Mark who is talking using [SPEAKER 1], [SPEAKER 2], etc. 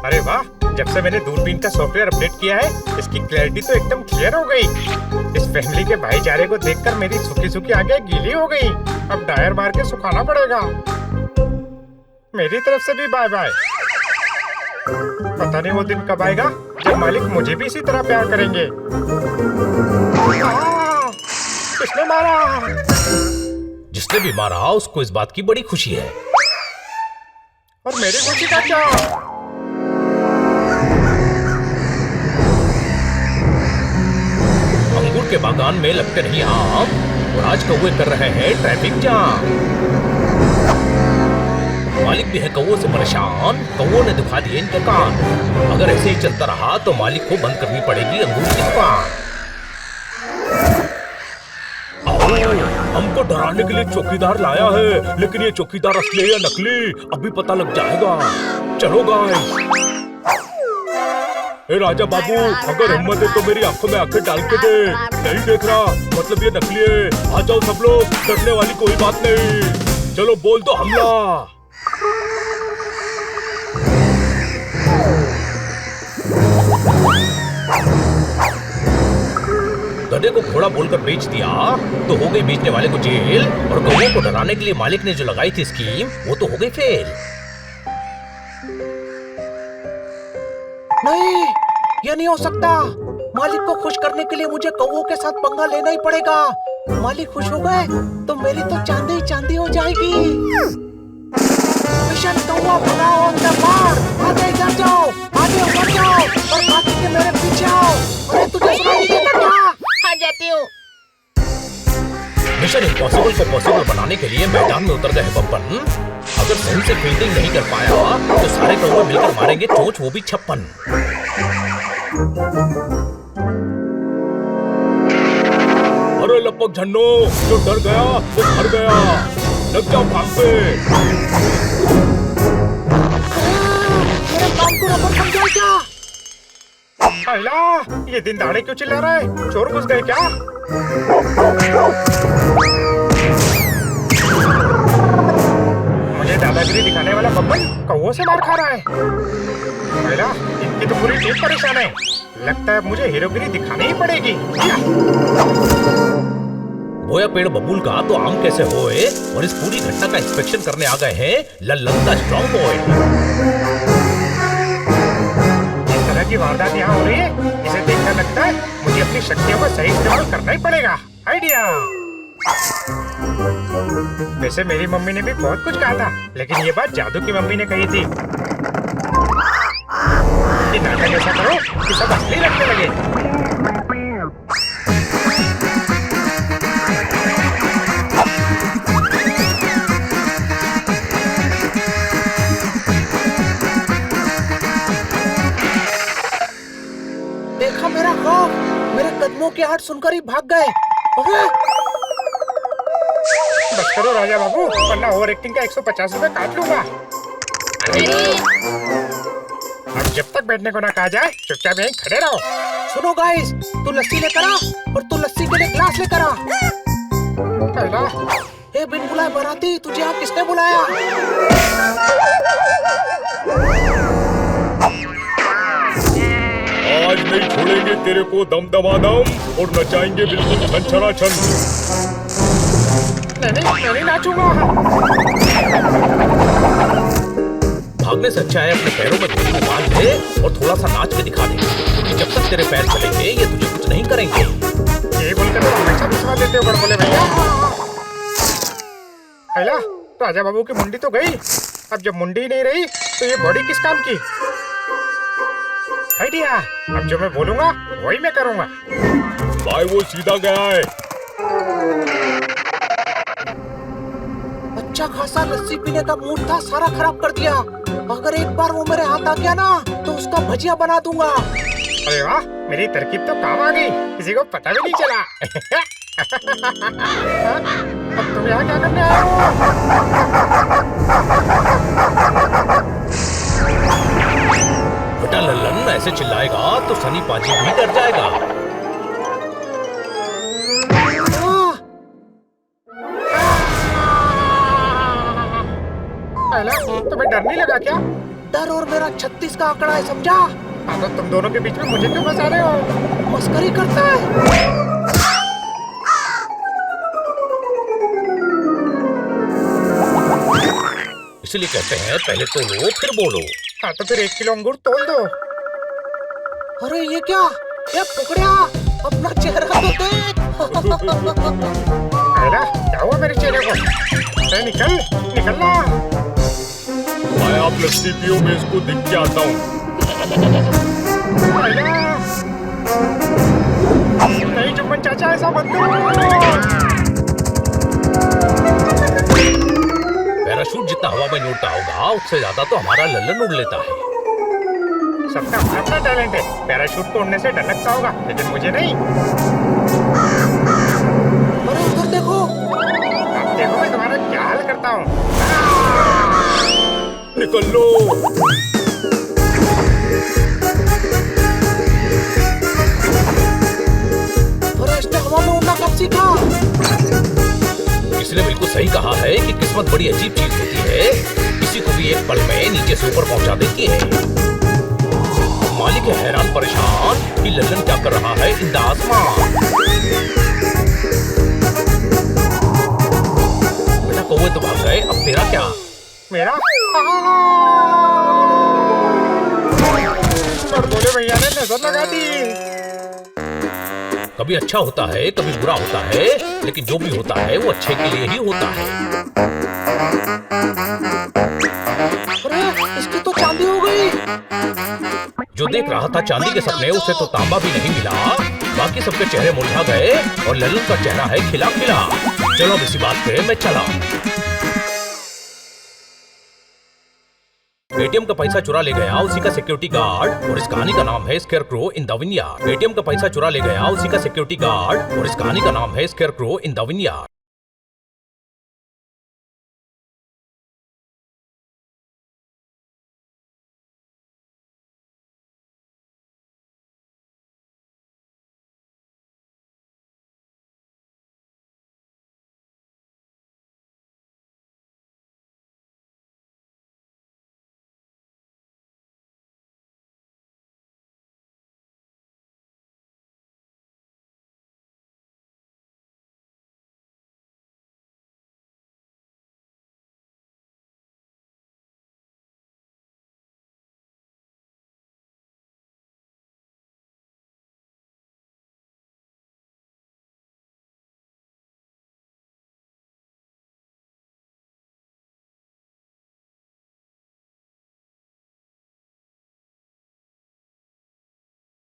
[SPEAKER 1] अरे वाह, जब से मैंने दूरबीन का सॉफ्टवेयर अपडेट किया है, इसकी क्लैरिटी तो एकदम क्लियर हो गई। इस फैमिली के भाईचारे को देखकर मेरी सूखी सूखी आंखें गीली हो गई। अब डायर मार के सुखाना पड़ेगा। मेरी तरफ से भी बाय बाय। पता नहीं वो दिन कब आएगा जब मालिक मुझे भी इसी तरह प्यार करेंगे। किसने मारा?
[SPEAKER 2] जिसने भी मारा उसको इस बात की बड़ी खुशी है।
[SPEAKER 1] और मेरी खुशी का क्या?
[SPEAKER 2] अंगूर के बागान में लगते नहीं आम और आज कौवे कर रहे हैं ट्रैफिक जाम। मालिक भी है कौवों से परेशान, कौवों ने दिखा दिए इनके कान। अगर ऐसे ही चलता रहा तो मालिक को बंद करनी पड़ेगी अंगूर की दुकान। हमको डराने के लिए चौकीदार लाया है, लेकिन ये चौकीदार असली है या नकली अभी पता लग जाएगा। चलो गाइस। ए राजा बाबू, अगर हिम्मत है तो मेरी आंखों में आंखें डाल के दे। नहीं देख रहा मतलब ये नकली है। आ जाओ सब लोग, डरने वाली कोई बात नहीं। चलो बोल दो हमला। गधे को घोड़ा बोलकर बेच दिया तो हो गई बेचने वाले को जेल, और कौवों को डराने के लिए मालिक ने जो लगाई थी स्कीम वो तो हो गई फेल। नहीं, ये नहीं हो सकता। मालिक को खुश करने के लिए मुझे कौवों के साथ पंगा लेना ही पड़ेगा। मालिक खुश हो गए तो मेरी तो चांदी चांदी हो जाएगी। मिशन कौवा भगाओ अंदर मार। आगे इधर जाओ, आगे उधर जाओ और बाकी के मेरे पीछे आओ। अरे तुझे सुनाई नहीं देता क्या?
[SPEAKER 3] आ जाती हूँ।
[SPEAKER 2] मिशन इम्पॉसिबल को पॉसिबल बनाने के लिए मैदान में उतर गए बब्बन। अगर सही से फील्डिंग नहीं कर पाया तो सारे कौवे मिलकर मारेंगे चोंच, वो भी 56। अरे लपक झन्नो, जो डर गया वो मर गया। लग जाओ भाग पे।
[SPEAKER 3] मेरे काम को रबर समझो क्या?
[SPEAKER 1] अल्ला, ये दिन दाड़े क्यों चिल्ला रहा है? चोर घुस गए क्या? मुझे दादागिरी दिखाने वाला बब्बन कौवों से मार खा रहा है। अल्ला, इनकी तो पूरी टीम परेशान है। लगता है मुझे हीरोगिरी दिखानी ही पड़ेगी।
[SPEAKER 2] बोया पेड़ बबूल का तो आम कैसे होए, और इस पूरी घटना का इंस्पेक्शन करने आ गए हैं लल्लन द स्ट्रॉन्ग बॉय।
[SPEAKER 1] इस तरह की वारदात यहाँ हो रही है, इसे देखकर लगता है मुझे अपनी शक्तियों का सही इस्तेमाल करना ही पड़ेगा। आइडिया। वैसे मेरी मम्मी ने भी बहुत कुछ कहा था, लेकिन ये बात जादू की मम्मी ने कही थी कि नाटक ऐसा करो कि सब असली लगने लगे।
[SPEAKER 3] देखा मेरा खौफ, मेरे कदमों की आहट सुनकर ही भाग गए। अरे
[SPEAKER 1] बस करो राजा बाबू, वरना ओवर एक्टिंग का 150 रुपए काट लूंगा। अब जब तक बैठने को ना कहा जाए चुपचाप यहीं खड़े रहो।
[SPEAKER 3] सुनो गाइस, तू लस्सी लेकर आ और तू लस्सी के लिए ग्लास लेकर आ। ए बिन बुलाए बाराती, तुझे यहाँ किसने बुलाया?
[SPEAKER 2] आज नहीं छोड़ेंगे तेरे को दम दमादम, और नचाएंगे बिल्कुल छन छना छन।
[SPEAKER 1] नहीं नाचूंगा।
[SPEAKER 2] भागने से अच्छा है अपने पैरों में धूल को बांध दे और थोड़ा सा नाच के दिखा दे, क्योंकि जब तक तेरे पैर चलेंगे ये तुझे कुछ नहीं करेंगे।
[SPEAKER 1] ये बोलकर तो हमेशा विश्वास देते हो बड़बोले भैया। हैला, राजा बाबू की मुंडी तो गई। अब जब मुंडी ही नहीं रही तो ये बॉडी किस काम की? आइडिया। अब जो मैं बोलूंगा वही मैं करूंगा।
[SPEAKER 2] भाई वो सीधा गया है।
[SPEAKER 3] अच्छा खासा लस्सी पीने का मूड था, सारा खराब कर दिया। अगर एक बार वो मेरे हाथ आ गया ना तो उसका भजिया बना दूंगा।
[SPEAKER 1] अरे वाह, मेरी तरकीब तो काम आ गई, किसी को पता भी नहीं चला। अब तुम यहाँ क्या करने आए हो?
[SPEAKER 2] बेटा लल्लन ऐसे चिल्लाएगा तो सनी पाजी भी डर जाएगा।
[SPEAKER 1] तुम्हें डर नहीं लगा क्या?
[SPEAKER 3] डर और मेरा 36 का आंकड़ा है, समझा?
[SPEAKER 1] हाँ तो तुम दोनों के बीच में मुझे क्यों फंसा रहे हो?
[SPEAKER 3] मस्करी करता है।
[SPEAKER 2] इसलिए कहते हैं पहले तोलो फिर बोलो।
[SPEAKER 1] हाँ तो फिर 1 किलो अंगूर तोल दो।
[SPEAKER 3] अरे ये क्या? ये फुकड़िया, अपना चेहरा तो देख।
[SPEAKER 1] अरे क्या हुआ मेरे चेहरे को? अरे निकलना।
[SPEAKER 2] मैं आप लस्सी पियो, मैं इसको दिख के आता हूँ।
[SPEAKER 1] नहीं जुम्मन चाचा, ऐसा मत करो।
[SPEAKER 2] पैराशूट जितना हवा में उड़ता होगा उससे ज्यादा तो हमारा लल्लन उड़ लेता है।
[SPEAKER 1] सबका अपना अपना टैलेंट है। पैराशूट को उड़ने से डर लगता होगा, लेकिन मुझे नहीं।
[SPEAKER 3] अरे उधर देखो।
[SPEAKER 1] अब देखो मैं तुम्हारा क्या हाल करता हूँ।
[SPEAKER 2] निकल लो।
[SPEAKER 3] अरे इसने हवा में उड़ना कब सीखा?
[SPEAKER 2] किसी ने बिल्कुल सही कहा है कि किस्मत बड़ी अजीब चीज होती है, किसी को भी एक पल में नीचे से ऊपर पहुंचा देती है। मालिक है हैरान परेशान कि लल्लन क्या कर रहा है इन द आसमान। बेटा कौवे तो भाग गए, अब तेरा क्या?
[SPEAKER 1] मेरा और बोले भैया ने नजर लगा दी।
[SPEAKER 2] कभी अच्छा होता है कभी बुरा होता है, लेकिन जो भी होता है वो अच्छे के लिए ही होता है।
[SPEAKER 3] अरे इसकी तो चांदी हो गई।
[SPEAKER 2] जो देख रहा था चांदी के सपने, उसे तो तांबा भी नहीं मिला। बाकी सबके चेहरे मुरझा गए और लल्लन का चेहरा है खिला खिला। चलो इसी बात पे मैं चला। एटीएम का पैसा चुरा ले गया उसी का सिक्योरिटी गार्ड, और इस कहानी का नाम है scarecrow in the vineyard. ATM का पैसा चुरा ले गया उसी का सिक्योरिटी गार्ड, और इस कहानी का नाम है स्केयरक्रो इन द विनयार्ड।